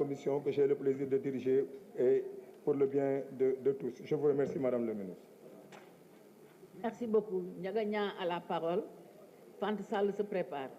commission que j'ai le plaisir de diriger et pour le bien de tous. Je vous remercie, Madame le ministre. Merci beaucoup. Ndiaga Niang a la parole. Fante Sall se prépare.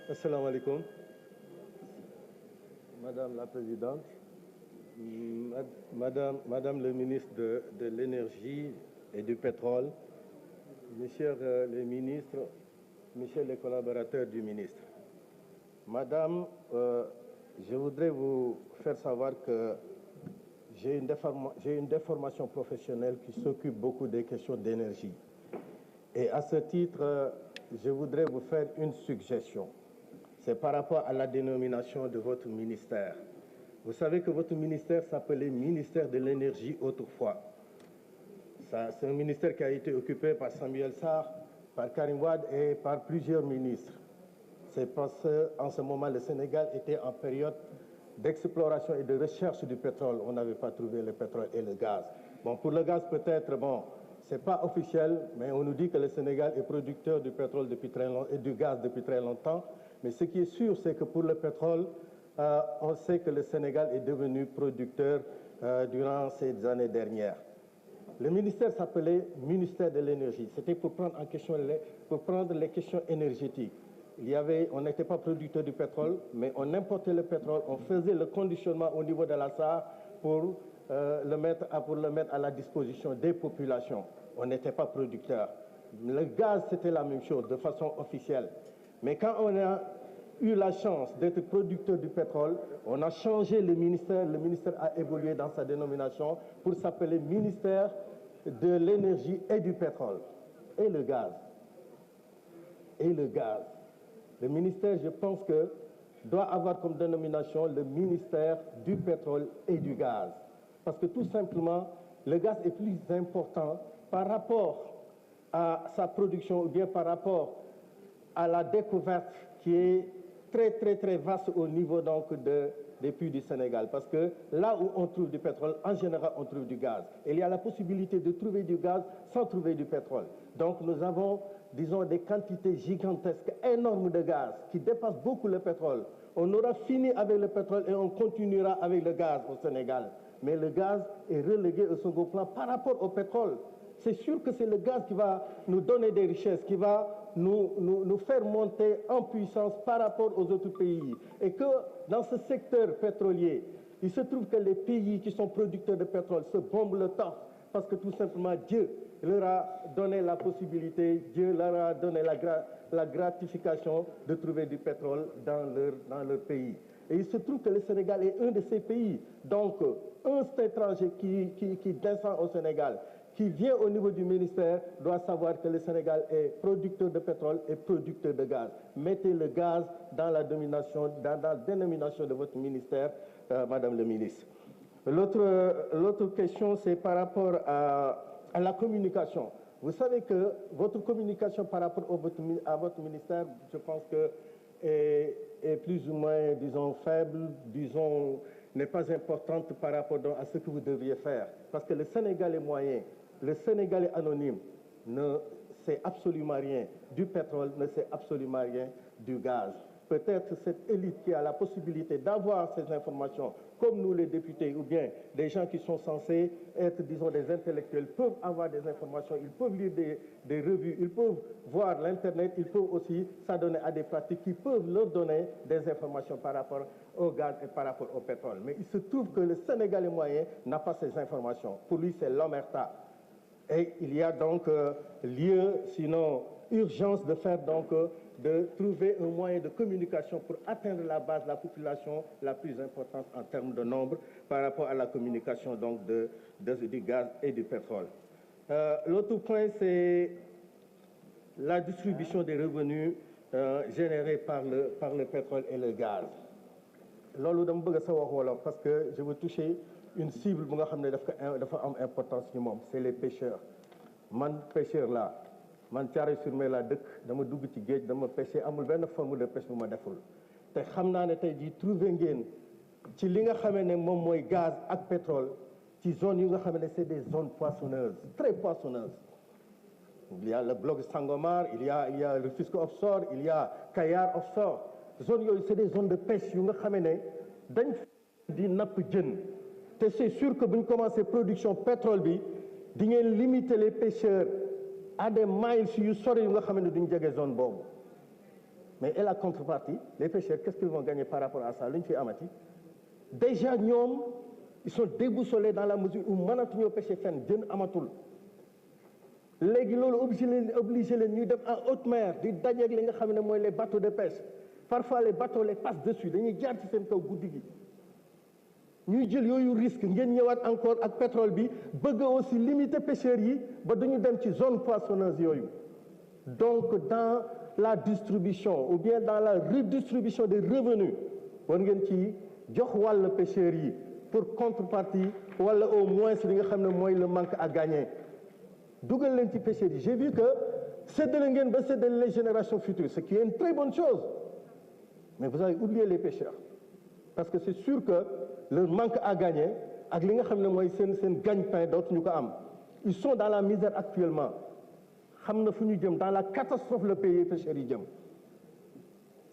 Assalamu alaikum. Madame la Présidente, Madame le ministre de l'Énergie et du Pétrole, Messieurs les ministres, Messieurs les collaborateurs du ministre. Madame, je voudrais vous faire savoir que j'ai une déformation professionnelle qui s'occupe beaucoup des questions d'énergie. Et à ce titre, je voudrais vous faire une suggestion. C'est par rapport à la dénomination de votre ministère. Vous savez que votre ministère s'appelait ministère de l'énergie autrefois. C'est un ministère qui a été occupé par Samuel Sarr, par Karim Wade et par plusieurs ministres. C'est parce qu'en ce moment, le Sénégal était en période d'exploration et de recherche du pétrole. On n'avait pas trouvé le pétrole et le gaz. Bon, pour le gaz, peut-être, bon, c'est pas officiel, mais on nous dit que le Sénégal est producteur du pétrole depuis très longtemps et du gaz depuis très longtemps. Mais ce qui est sûr, c'est que pour le pétrole, on sait que le Sénégal est devenu producteur durant ces années dernières. Le ministère s'appelait ministère de l'énergie. C'était pour prendre les questions énergétiques. On n'était pas producteur du pétrole, mais on importait le pétrole, on faisait le conditionnement au niveau de la SAR pour le mettre à la disposition des populations. On n'était pas producteur. Le gaz, c'était la même chose, de façon officielle. Mais quand on a eu la chance d'être producteur du pétrole, on a changé le ministère. Le ministère a évolué dans sa dénomination pour s'appeler ministère de l'énergie et du pétrole. Et le gaz. Et le gaz. Le ministère, je pense que, doit avoir comme dénomination le ministère du pétrole et du gaz. Parce que tout simplement, le gaz est plus important par rapport à sa production ou bien par rapport à la découverte qui est très vaste au niveau donc des puits du Sénégal. Parce que là où on trouve du pétrole, en général, on trouve du gaz. Et il y a la possibilité de trouver du gaz sans trouver du pétrole. Donc nous avons, disons, des quantités gigantesques, énormes de gaz qui dépassent beaucoup le pétrole. On aura fini avec le pétrole et on continuera avec le gaz au Sénégal. Mais le gaz est relégué au second plan par rapport au pétrole. C'est sûr que c'est le gaz qui va nous donner des richesses, qui va nous faire monter en puissance par rapport aux autres pays. Et que dans ce secteur pétrolier, il se trouve que les pays qui sont producteurs de pétrole se bombent le torse parce que tout simplement Dieu leur a donné la possibilité, Dieu leur a donné la gratification de trouver du pétrole dans leur pays. Et il se trouve que le Sénégal est un de ces pays. Donc, un étranger qui descend au Sénégal, qui vient au niveau du ministère, doit savoir que le Sénégal est producteur de pétrole et producteur de gaz. Mettez le gaz dans la dénomination de votre ministère, Madame le ministre. L'autre question, c'est par rapport à la communication. Vous savez que votre communication par rapport à votre ministère, je pense que est plus ou moins, disons, faible, disons, n'est pas importante par rapport à ce que vous devriez faire. Parce que le Sénégalais moyen, le Sénégalais anonyme ne sait absolument rien du pétrole, ne sait absolument rien du gaz. Peut-être cette élite qui a la possibilité d'avoir ces informations, comme nous les députés, ou bien des gens qui sont censés être, disons, des intellectuels, peuvent avoir des informations, ils peuvent lire des revues, ils peuvent voir l'Internet, ils peuvent aussi s'adonner à des pratiques qui peuvent leur donner des informations par rapport au gaz et par rapport au pétrole. Mais il se trouve que le Sénégalais moyen n'a pas ces informations. Pour lui, c'est l'omerta. Et il y a donc lieu, sinon urgence de faire donc de trouver un moyen de communication pour atteindre la base de la population la plus importante en termes de nombre par rapport à la communication donc du gaz et du pétrole. L'autre point, c'est la distribution des revenus générés par le pétrole et le gaz. Loolu dama bëgg sa wax wala parce que je veux toucher une cible bu nga xam ne dafa am importance ci moom, c'est les pêcheurs. Man pêcheur là. Man Thiaroye-sur-Mer laa dëkk dama dugg ci géej dama pêché amul benn forme de pêche bu ma deful te xam naa ne tey jii trouvé ngeen ci li nga xamee ne moom mooy gaz ak pétrole ci zone yu nga xam ne c'est des zones poissonneuses très poissonneuses Il y a le bloc Sangomar, il y a le Rufisque offshore, il y a Kayar offshore. Zone yooyu c'est des zones de pêche yu nga xamee ne dañ di napp jën te c'est sûr que bu ñu commencé production pétrole bi di ngeen limiter les pêcheurs à des miles yu sori yu nga xam ne duñ jege zone boobu. Mais et la contrepartie, les pêcheurs, qu'est-ce qu'ils vont gagner par rapport à ça? Lu ñu fi amati déjà ñoom ils sont déboussolés dans la mesure où mënatuñoo pêcher fenn jën amatul. léegi loolu obligé leen ñuy dem en haute mer di dajeeg li nga xam ne mooy les bateaux de pêche parfois les bateaux les passent dessus dañuy jaar ci seen kaw guddi gi ñuy jël yooyu risque ngeen ñëwaat encore ak pétrole bi bëgg aussi limiter pêcheurs yi ba duñu dem ci zone poissonneuse yooyu. Donc dans la distribution ou bien dans la redistribution des revenus war ngeen ci jox wàll pêcheurs yi pour contrepartie wala au moins li nga xam ne mooy le manque à gagner. dugal leen ci pêcheurs yi j'ai vu que séddale ngeen ba séddale les générations futures ce qui est une très bonne chose mais vous avez oublié les pêcheurs parce que c'est sûr que le manque à gagner ak li nga xam ne mooy seen gagne-pain dootuñu ko am ils sont dans la misère actuellement xam na fu ñu jëm dans la catastrophe le pays pêcheurs yi jëm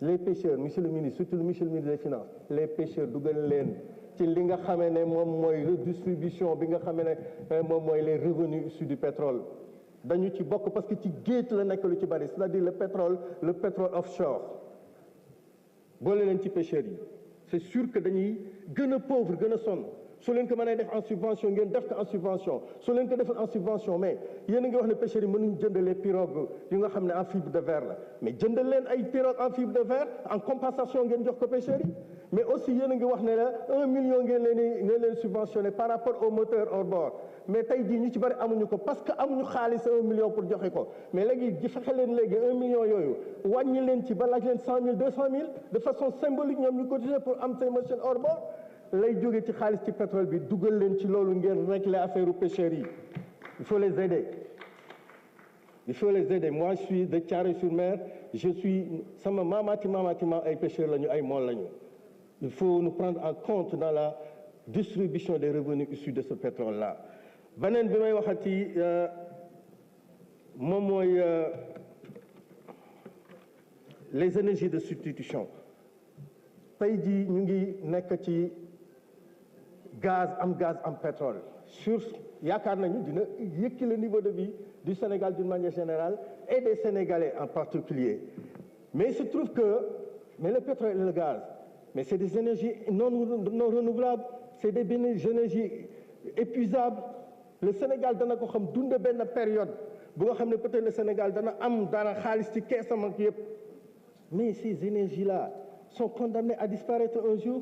les pêcheurs monsieur le ministre surtout monsieur le ministre des finances les pêcheurs dugal leen ci li nga xamee ne moom mooy redistribution bi nga xamee ne moom mooy les revenus issus du pétrole dañu ci bokk parce que ci géej la nekk lu ci bari c'est-à-dire le pétrole offshore boole leen ci pêcheurs yi c'est sûr que dañuy gën a pauvre gën a sonn su leen ko mënee def en subvention ngeen def ko en subvention su leen ko defal en subvention mais yéen a ngi wax ne pêcheurs yi mënuñ jënd les pirogues yu nga xam ne en fibre de verre la mais jëndal leen ay pirogues en fibre de verre en compensation ngeen jox ko pêcheurs yi mais aussi yéen a ngi wax ne la 1 million ngeen leen subventionné par rapport au moteur hors bord mais tey jii ñu ci bari amuñu ko parce que amuñu xaalis 1 million pour joxe ko mais léegi fexe leen léegi 1 million yooyu wàññi leen ci ba laaj leen 100 000 200 000 de façon symbolique ñoom ñu cotiser pour am ces machines hors bord lay jóge ci xaalis ci pétrole bi dugal leen ci loolu ngeen régler affaire u pêcheurs yi il faut les aider moi je suis de Thiaroye-sur-Mer je suis sama maamaati ay pêcheurs lañu ay mool lañu il faut nous prendre en compte dans la distribution des revenus issus de ce pétrole là beneen bi may waxati moom mooy les énergies de substitution tey jii ñu ngi nekk ci gaz am pétrole sur yaakaar nañu dina yëkki le niveau de vie du Sénégal d'une manière générale et des Sénégalais en particulier mais il se trouve que le pétrole et le gaz mais c'est des énergies non renouvelables c'est des énergies épuisables le Sénégal dana ko xam dund benn période bu nga xam ne peut-être le Sénégal dana am dara xaalis ci keesam ak yëpp mais ces énergies-là sont condamnées à disparaître un jour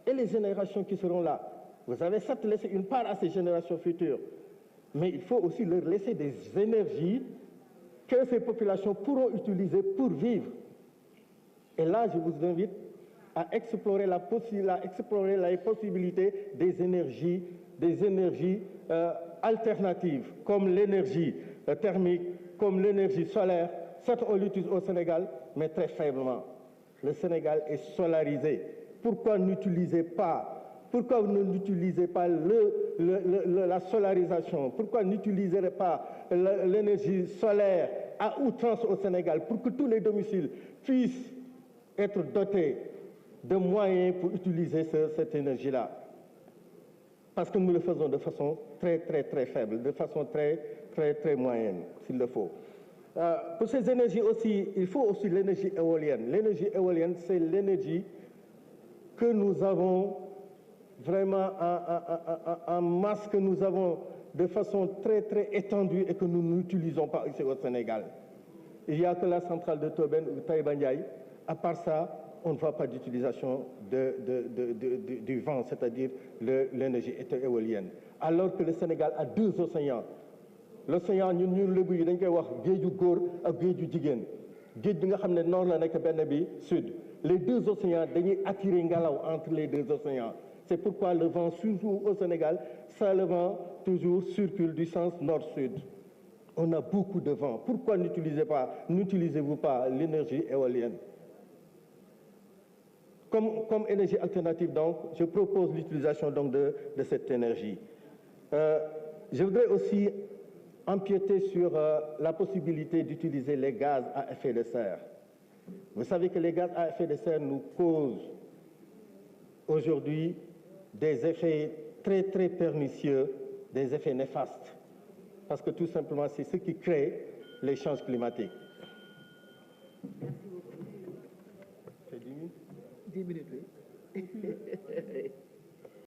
et les générations qui seront là vous avez certes laissé une part à ces générations futures mais il faut aussi leur laisser des énergies que ces populations pourront utiliser pour vivre et là je vous invite à explorer les possibilités des énergies alternatives comme l'énergie thermique comme l'énergie solaire certes on l'utilise au Sénégal mais très faiblement le Sénégal est solarisé pourquoi vous n'utilisez pas la solarisation pourquoi n'utiliserez pas l'énergie solaire à outrance au Sénégal pour que tous les domiciles puissent être dotés de moyens pour utiliser cette énergie-là parce que nous le faisons de façon très très très faible de façon très très très moyenne s'il le faut. Pour ces énergies aussi il faut aussi l'énergie éolienne c'est l'énergie que nous avons vraiment en masse que nous avons de façon très très étendue et que nous n'utilisons pas ici au Sénégal. Il n'y a que la centrale de Tobène ou Taïba Ndiaye. À part ça, on ne voit pas d'utilisation du vent, c'est-à-dire l'énergie éolienne. Alors que le Sénégal a 2 océans. L'océan ñun lébu yi dañ koy wax géeju góor ak géeju jigéen géej bi nga xam ne nord la nekk benn bi sud les 2 océans dañuy attirer ngelaw entre les 2 océans c'est pourquoi le vent surtout au Sénégal ça le vent toujours circule du sens nord-sud on a beaucoup de vent pourquoi n'utilisez-vous pas l'énergie éolienne comme énergie alternative donc je propose l'utilisation donc de cette énergie je voudrais aussi empiéter sur la possibilité d'utiliser les gaz à effet de serre. Vous savez que les gaz à effet de serre nous causent aujourd'hui des effets très, très pernicieux, des effets néfastes, parce que tout simplement, c'est ce qui crée les changements climatiques. Merci beaucoup. C'est 10 minutes? 10 minutes, oui.